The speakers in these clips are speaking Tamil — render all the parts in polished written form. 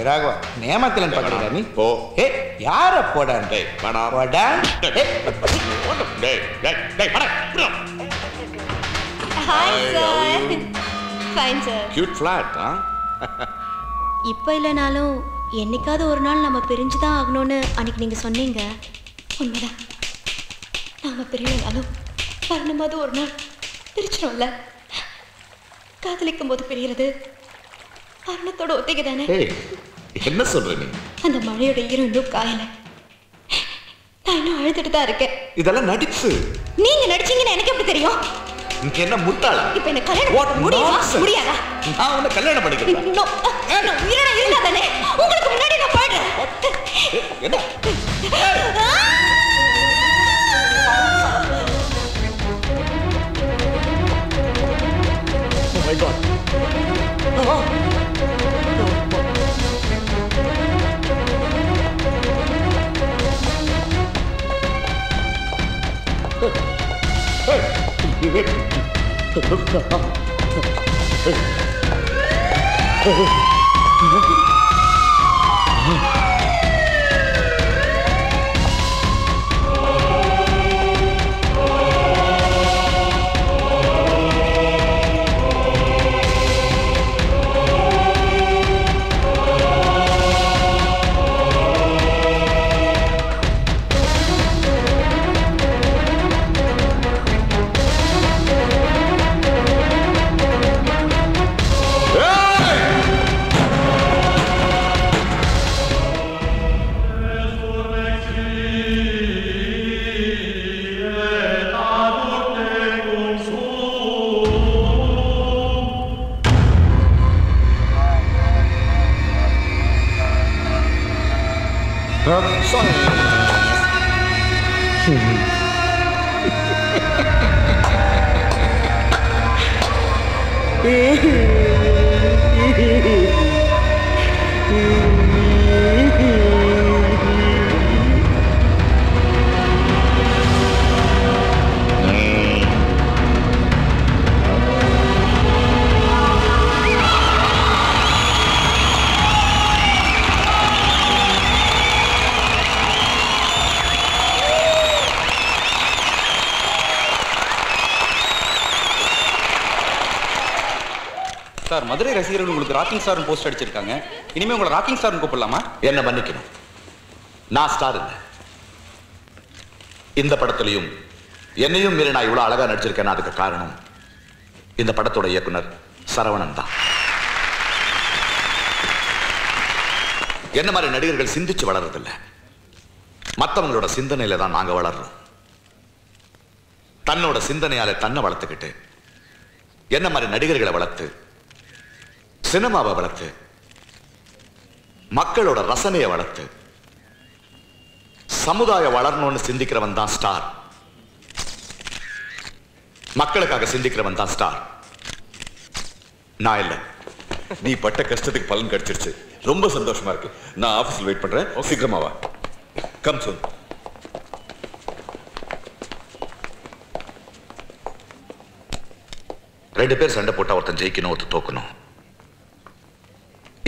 ராகவா நேமத்திலன் பார்க்குறீங்க நீ ஓ ஏ யார போடான் டேய் வாடா போடான் டேய் டேய் வாடா hi sir fine sir cute flat இப்போ இல்லைனாலும் என்னைக்காவது ஒரு நாள் நம்ம பிரிஞ்சு தான் ஆகணும்னு அன்னைக்கு நீங்கள் சொன்னீங்க. உண்மைதான். நாம் பிரியலைனாலும் வரணுமாவது ஒரு நாள் பிரிச்சிடும்ல. காதலிக்கும் போது பிரியறது மரணத்தோட ஒத்திகை தானே. என்ன சொல்ற நீ? அந்த மழையோட ஈரம் இன்னும் காயல. நான் இன்னும் அழுதுட்டு தான் இருக்கேன். இதெல்லாம் நடிப்பு. நீங்க நடிச்சீங்கன்னு எனக்கு எப்படி தெரியும்? நீ என்ன முட்டாளா? இப்போ என்ன கல்யாணம் முடியுமா முடியாதா? நான் உன்னை கல்யாணம் பண்ணிக்கிறேன். உயிரோட இருந்தா தானே உங்களுக்கு முன்னாடி நான் போயிடுறேன். என்ன Oh my God. Sir, Madurai ரசிகர்கள் உங்களுக்கு ராக்கிங் ஸ்டார் போஸ்ட் அடிச்சிருக்காங்க. இனிமே உங்களை ராக்கிங் ஸ்டார் கூப்பிடலாமா? என்ன மன்னிக்கணும், நான் ஸ்டார் இல்லை. இந்த படத்திலையும் என்னையும் மீறி நான் இவ்வளவு அழகா நடிச்சிருக்கேன். அதுக்கு காரணம் இந்த படத்தோட இயக்குனர் சரவணன் தான். என்ன மாதிரி நடிகர்கள் சிந்திச்சு வளர்றதில்லை, மற்றவங்களோட சிந்தனையில தான் நாங்க வளர்றோம். தன்னோட சிந்தனையால தன்னை வளர்த்துக்கிட்டு என்ன மாதிரி நடிகர்களை வளர்த்து சினிமாவை வளர்த்து மக்களோட ரசனையை வளர்த்து சமுதாயம் வளரணும்னு சிந்திக்கிறவன் தான் ஸ்டார். மக்களுக்காக சிந்திக்கிறவன் தான் ஸ்டார். நான் இல்ல. நீ பட்ட கஷ்டத்துக்கு பலன் கிடைச்சிருச்சு. ரொம்ப சந்தோஷமா இருக்கு. நான் ஆபீஸ்ல வெயிட் பண்றேன். சீக்கிரமா வா. கம் சூன். ரெண்டு பேர் சண்டை போட்டா ஒருத்தன் ஜெயிக்கணும், ஒருத்தன் தோக்கணும்.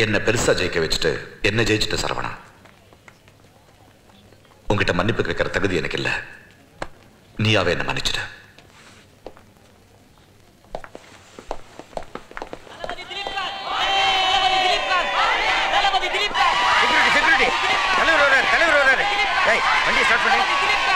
என்ன பெருசா ஜெயிக்க வச்சுட்டு என்ன ஜெயிச்சுட்டு சரவணா, உங்ககிட்ட மன்னிப்பு கேட்கிற தகுதி எனக்கு இல்ல. நீயாவே என்ன மன்னிச்சுட்ட. வண்டி ஸ்டார்ட் பண்ணு.